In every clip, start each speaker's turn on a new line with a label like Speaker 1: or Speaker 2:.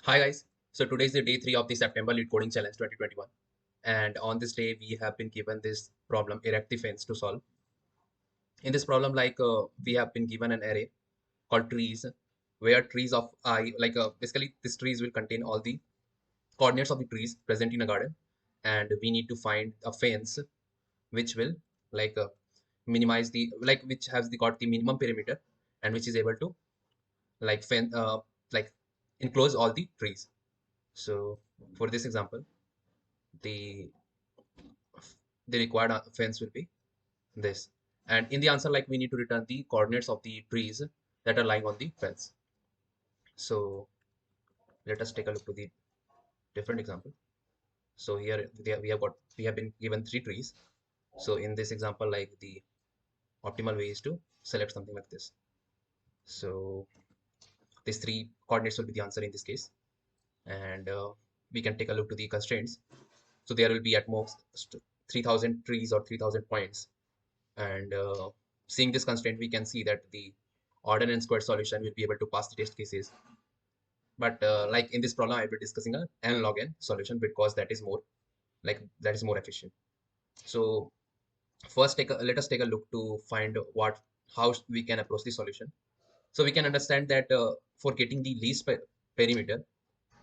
Speaker 1: Hi guys. So today is the day 3 of the September LeetCoding Challenge 2021. And on this day, we have been given this problem, erect the fence, to solve. In this problem, we have been given an array called trees, where trees of I, basically these trees will contain all the coordinates of the trees present in a garden. And we need to find a fence which will like minimize which has got the minimum perimeter and which is able to like fence, like enclose all the trees. So for this example, the the required fence will be this. And in the answer, like we need to return the coordinates of the trees that are lying on the fence. So let us take a look to the different example. So here we have been given three trees. So in this example, like the optimal way is to select something like this. So these three coordinates will be the answer in this case. And we can take a look to the constraints. So there will be at most 3000 trees or 3000 points. And seeing this constraint, we can see that the order n squared solution will be able to pass the test cases. But like in this problem, I will be discussing a nlogn solution because that is more efficient. So first, let us take a look to find how we can approach the solution. So we can understand that for getting the least perimeter,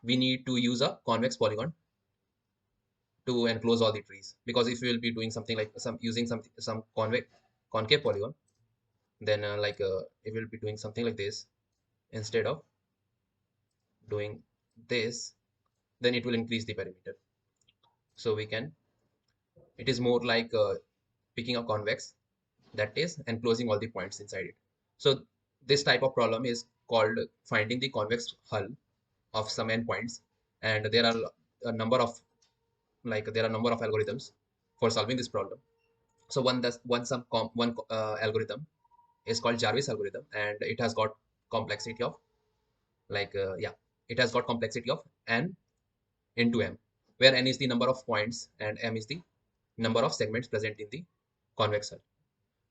Speaker 1: we need to use a convex polygon to enclose all the trees. Because if we will be doing something like using some convex concave polygon, then it will be doing something like this instead of doing this, then it will increase the perimeter. So it is more like picking a convex that is enclosing all the points inside it. So this type of problem is called finding the convex hull of some endpoints. And there are a number of algorithms for solving this problem. So one algorithm is called Jarvis algorithm, and it has got complexity of it has got complexity of n into m, where n is the number of points and m is the number of segments present in the convex hull.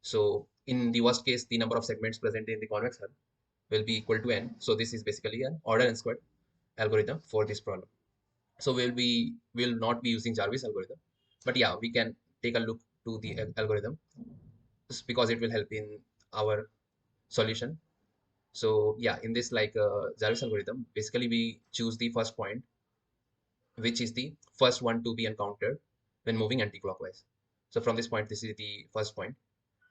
Speaker 1: So in the worst case, the number of segments present in the convex hull will be equal to n. So this is basically an order n squared algorithm for this problem. So will not be using Jarvis algorithm, but yeah, we can take a look to the algorithm just because it will help in our solution. So yeah, in this Jarvis algorithm, basically we choose the first point, which is the first one to be encountered when moving anti-clockwise. So from this point, this is the first point,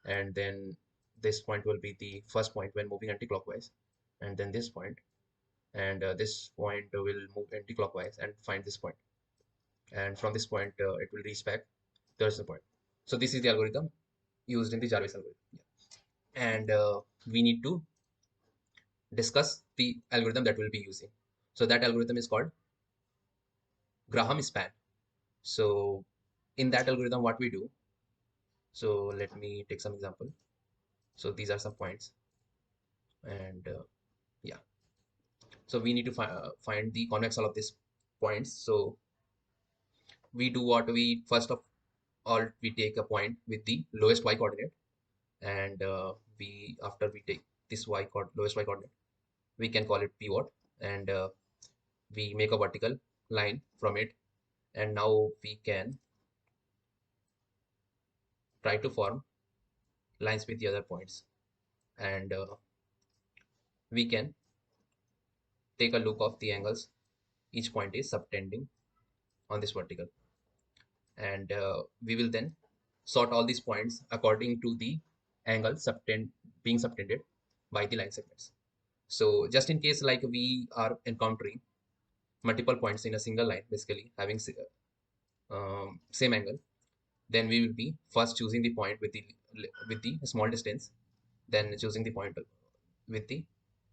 Speaker 1: and then this point will be the first point when moving anti-clockwise, and then this point, and this point will move anti-clockwise and find this point, and from this point it will reach back. There's the point. So this is the algorithm used in the Jarvis algorithm. Yeah. And we need to discuss the algorithm that we'll be using. So that algorithm is called Graham span. So in that algorithm, what we do, so let me take some example. So these are some points, and yeah, so we need to find the convex hull of these points. So we do what we first of all, we take a point with the lowest y coordinate, and we after we take this lowest y coordinate, we can call it pivot, and we make a vertical line from it, and now we can try to form lines with the other points, and we can take a look of the angles each point is subtending on this vertical, and we will then sort all these points according to the angle being subtended by the line segments. So just in case like we are encountering multiple points in a single line, basically having same angle, then we will be first choosing the point with the small distance, then choosing the point with the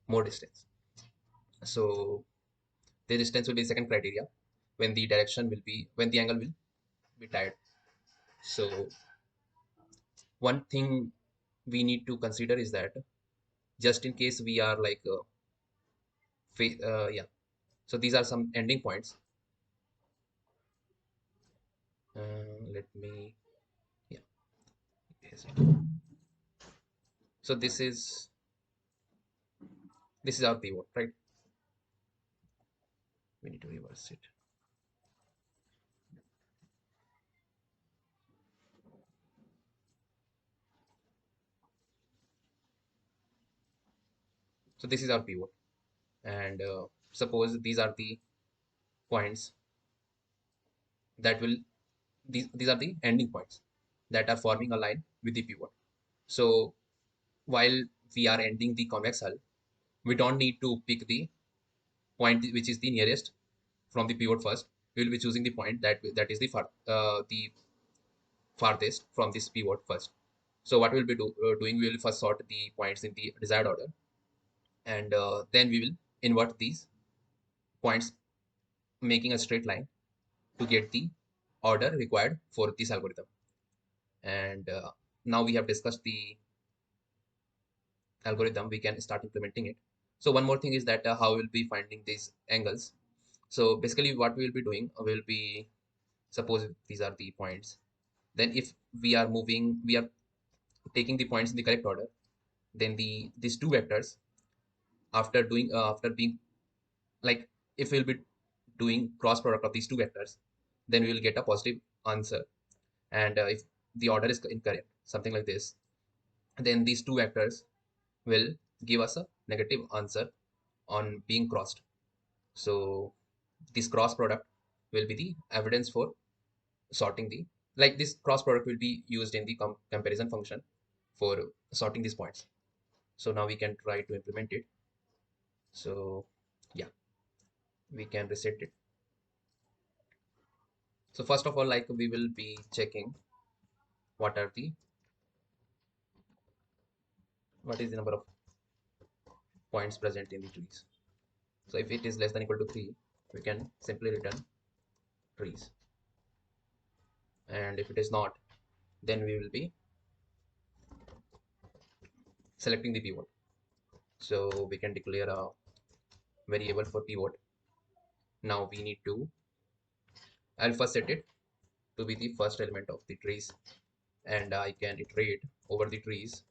Speaker 1: more distance. So the distance will be second criteria when the angle will be tied. So one thing we need to consider is that just in case we are yeah, so these are some ending points. Let me, yeah, yes. So this is our pivot, right? We need to reverse it. So this is our pivot, and suppose these are the points that will these are the ending points that are forming a line with the pivot. So while we are ending the convex hull, we don't need to pick the point which is the nearest from the pivot first. We will be choosing the point that is the farthest from this pivot first. So what we'll be doing, we will first sort the points in the desired order, and then we will invert these points, making a straight line to get the order required for this algorithm. And now we have discussed the algorithm, we can start implementing it. So one more thing is that how we'll be finding these angles. So basically what we will be doing, will be, suppose these are the points, then if we are taking the points in the correct order, then these two vectors, after being, like, if we'll be doing cross product of these two vectors, then we will get a positive answer. And if the order is incorrect, something like this, then these two vectors will give us a negative answer on being crossed. So this cross product will be the evidence for sorting the, like, this cross product will be used in the comparison function for sorting these points. So now we can try to implement it. So yeah, we can reset it. So first of all, like, we will be checking what are the what is the number of points present in the trees. So if it is less than equal to 3, we can simply return trees. And if it is not, then we will be selecting the pivot. So we can declare a variable for pivot. Now we need to, I'll first set it to be the first element of the trees, and I can iterate over the trees.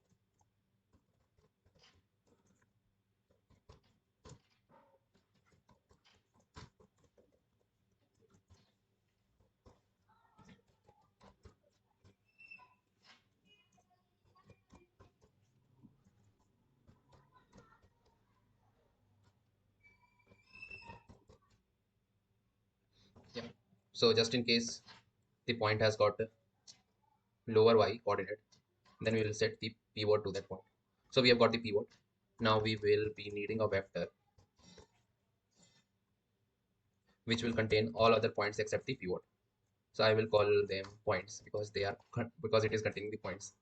Speaker 1: Yeah. So just in case the point has got a lower y coordinate, then we will set the pivot to that point. So we have got the pivot. Now we will be needing a vector which will contain all other points except the pivot. So I will call them points because they are because it is containing the points.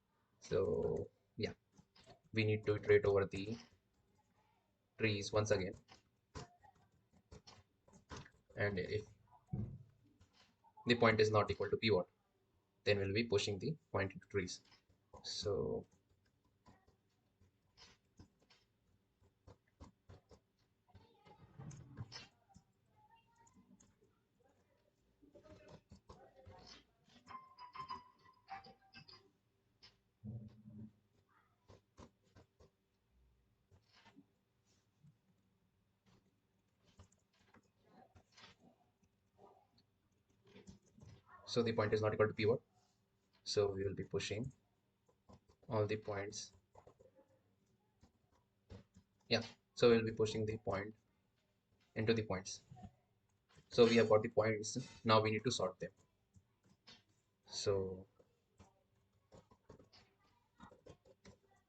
Speaker 1: So yeah, we need to iterate over the trees once again, and if the point is not equal to pivot, then we'll be pushing the point into trees. So the point is not equal to pivot, so we will be pushing all the points. Yeah, so we'll be pushing the point into the points. So we have got the points. Now we need to sort them. So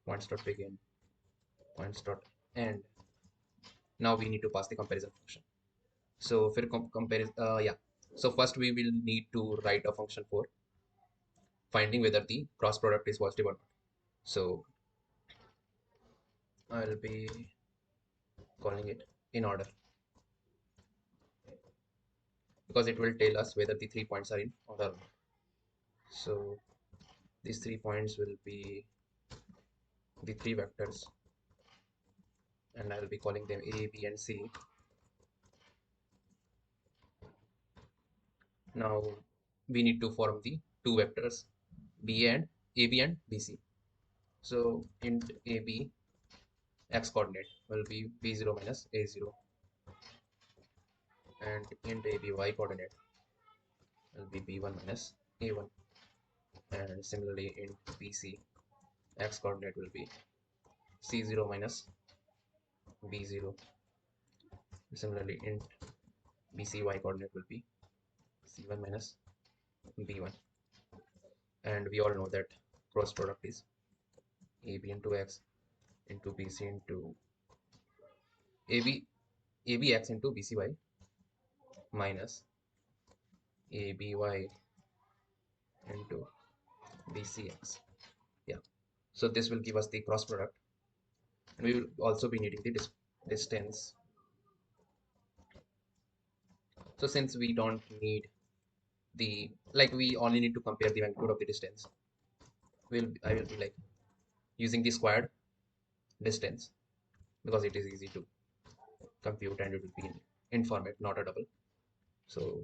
Speaker 1: points dot begin, points dot end. Now we need to pass the comparison function. So for comparison, yeah. So first we will need to write a function for finding whether the cross product is positive or not. So I'll be calling it in order because it will tell us whether the 3 points are in order or not. So these 3 points will be the three vectors, and I'll be calling them A, B, and C. Now we need to form the two vectors AB and BC. So int AB x coordinate will be B0 minus A0. and int AB y coordinate will be b1 minus a1, and similarly int BC x coordinate will be c0 minus b0. Similarly int BC y coordinate will be c1 minus b1, and we all know that cross product is AB into x into BC into AB ABX into BCY minus ABY into BCX. Yeah, so this will give us the cross product, and we will also be needing the distance. So since we don't need the, like, we only need to compare the magnitude of the distance, I will be like using the squared distance because it is easy to compute and it will be in format, not a double. So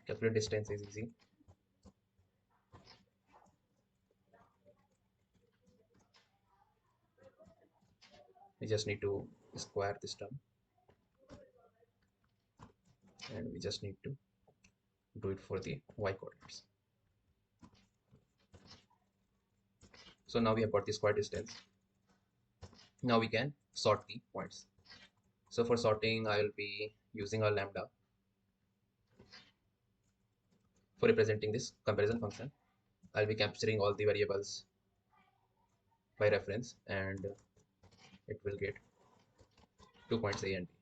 Speaker 1: calculate distance is easy. We just need to square this term, and we just need to do it for the y coordinates. So now we have got the square distance. Now we can sort the points. So for sorting, I will be using a lambda for representing this comparison function. I'll be capturing all the variables by reference, and it will get 2 points A and B.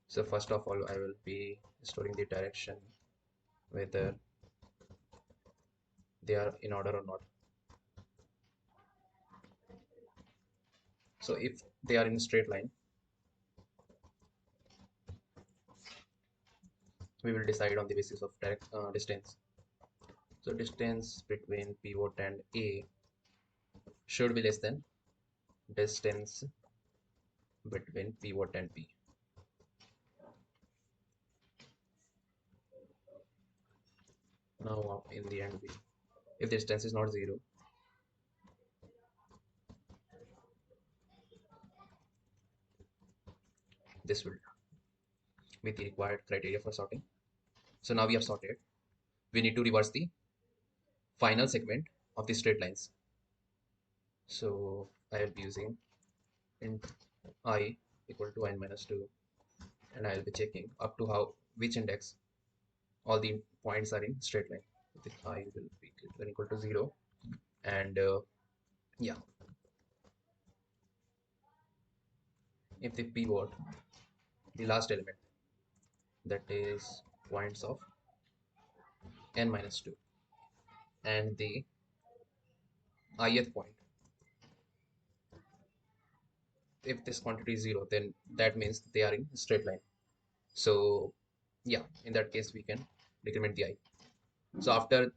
Speaker 1: So first of all, I will be storing the direction, whether they are in order or not. So if they are in a straight line, we will decide on the basis of distance. So distance between pivot and A should be less than distance between pivot and B. Now in the end, if the distance is not 0, this will be the required criteria for sorting. So now we have sorted. We need to reverse the final segment of the straight lines. So I will be using int I equal to n minus 2, and I will be checking up to which index all the points are in straight line. If I will be greater than equal to 0, and yeah, if the pivot, the last element, that is points of n minus 2, and the ith point, if this quantity is 0, then that means they are in straight line. So yeah, in that case we can decrement the I. So after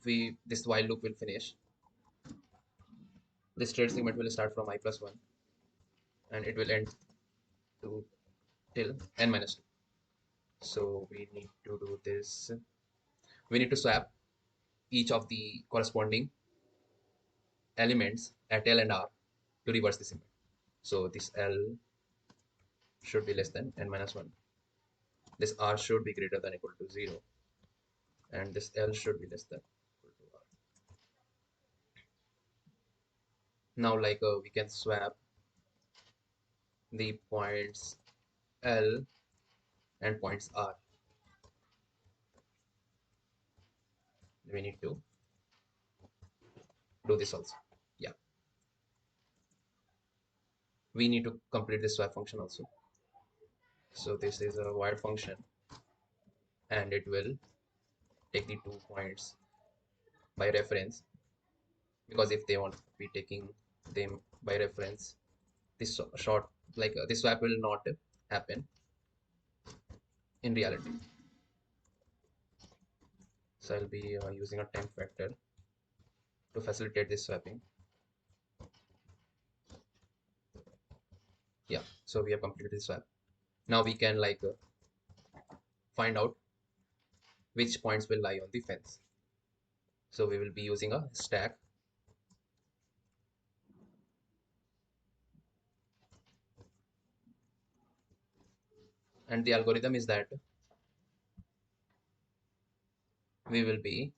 Speaker 1: this while loop will finish, the straight segment will start from I plus 1, and it will end to till n minus 2. So we need to do this. We need to swap each of the corresponding elements at L and R to reverse the segment. So this L should be less than n minus 1. This R should be greater than equal to 0. And this L should be less than equal to R. Now we can swap the points L and points R. We need to do this also. Yeah. We need to complete this swap function also. So this is a void function, and it will take the 2 points by reference, because if they want to be taking them by reference, this short this swap will not happen in reality. So I'll be using a temp factor to facilitate this swapping. Yeah, so we have completed this swap. Now we can find out which points will lie on the fence. So we will be using a stack And the algorithm is that we will be,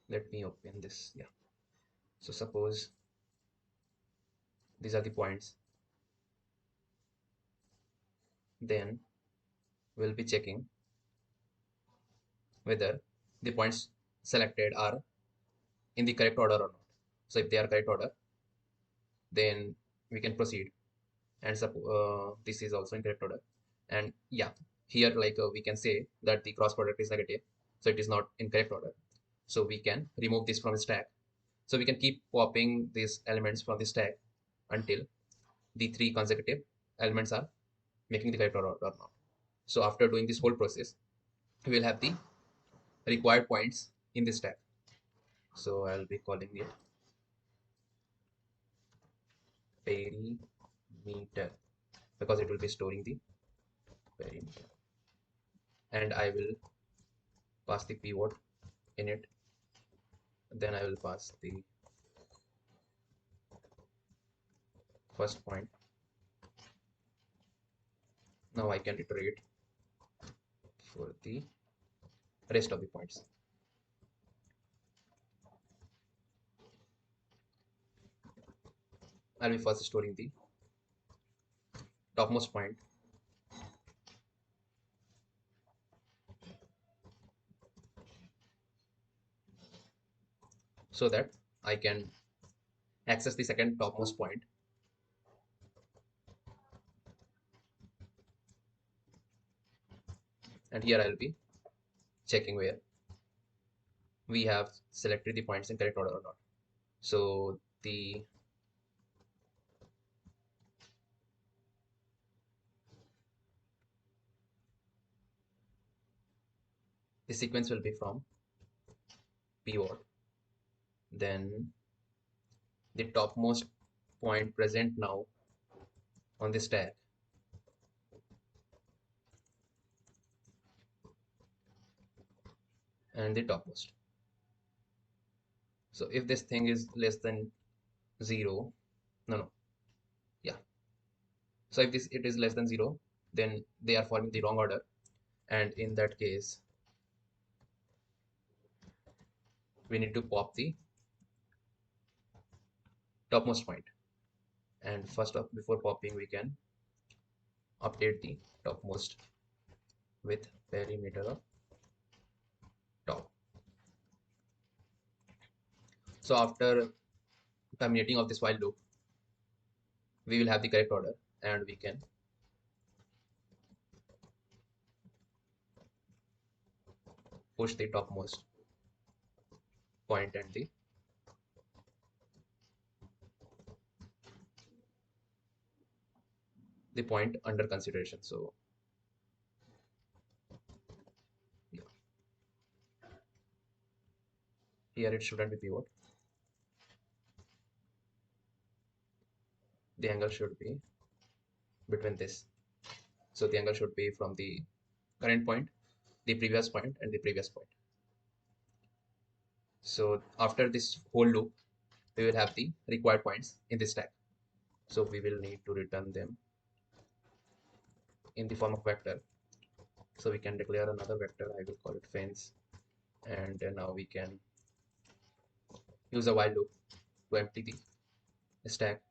Speaker 1: let me open this. Yeah. So suppose these are the points, then we'll be checking whether the points selected are in the correct order or not. So if they are correct order, then we can proceed. And this is also in correct order. And yeah, here we can say that the cross product is negative, so it is not in correct order. So we can remove this from the stack. So we can keep popping these elements from the stack until the 3 consecutive elements are making the correct order or not. So after doing this whole process, we will have the required points in the stack. So I'll be calling it perimeter because it will be storing the perimeter. And I will pass the pivot in it. Then I will pass the first point. Now I can iterate for the rest of the points. I'll be first storing the topmost point, so that I can access the second topmost point. And here I'll be checking where we have selected the points in correct order or not. So the sequence will be from pivot, then the topmost point present now on the stack, and the topmost. So if this thing is less than 0, no, yeah. So if it is less than 0, then they are forming the wrong order, and in that case we need to pop the topmost point. And first up, before popping, we can update the topmost with perimeter of top. So after terminating of this while loop, we will have the correct order, and we can push the topmost point and the point under consideration. So yeah, here it shouldn't be pivot. The angle should be between this. So the angle should be from the current point, the previous point, and the previous point. So after this whole loop, we will have the required points in this stack. So we will need to return them in the form of vector. So we can declare another vector. I will call it fence. And now we can use a while loop to empty the stack.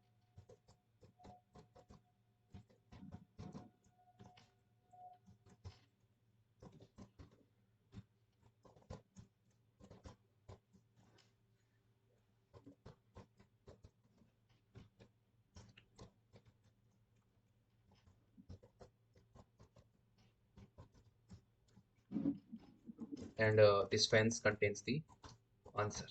Speaker 1: And this fence contains the answer.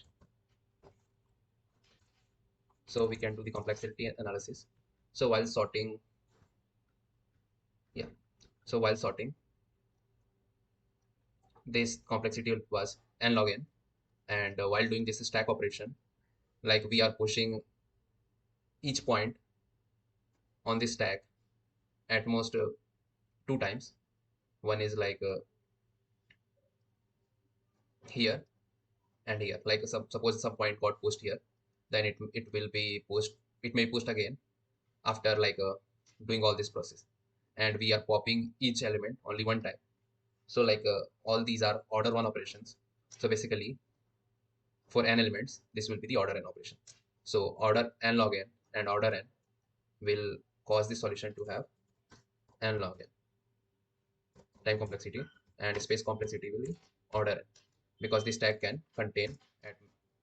Speaker 1: So we can do the complexity analysis. So while sorting, yeah. So while sorting, this complexity was nlogn. And while doing this stack operation, like we are pushing each point on the stack at most 2 times. One is here and here. Like suppose some point got pushed here, then it will be pushed. It may pushed again after doing all this process. and we are popping each element only one time. So like all these are order one operations. So basically for n elements, this will be the order n operation. So order n log n and order n will cause the solution to have n log n time complexity, and space complexity will be order n, because the stack can contain at,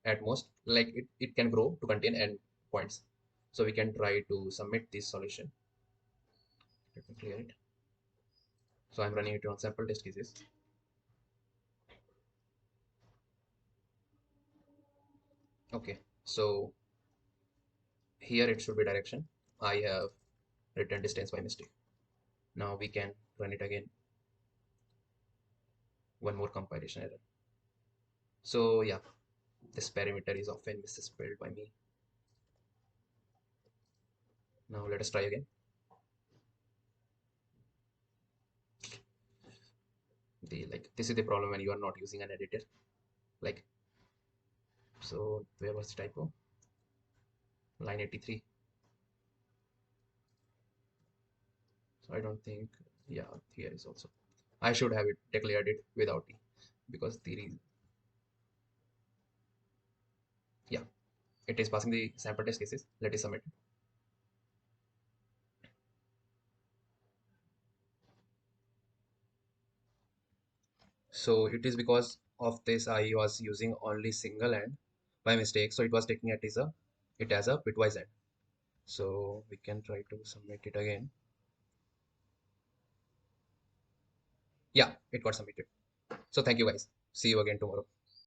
Speaker 1: at most, like it can grow to contain n points. So we can try to submit this solution. Let me clear it. So I'm running it on sample test cases. Okay, so here it should be direction. I have written distance by mistake. Now we can run it again. One more compilation error. So yeah, this parameter is often misspelled by me. Now let us try again. The like this is the problem when you are not using an editor. Like, so where was the typo? Line 83. So I don't think, yeah, here is also. I should have it declared it without e, because the reason, yeah, it is passing the sample test cases. Let us submit it. So it is because of this I was using only single end by mistake. So it was taking it as a bitwise end. So we can try to submit it again. Yeah, it got submitted. So thank you guys. See you again tomorrow.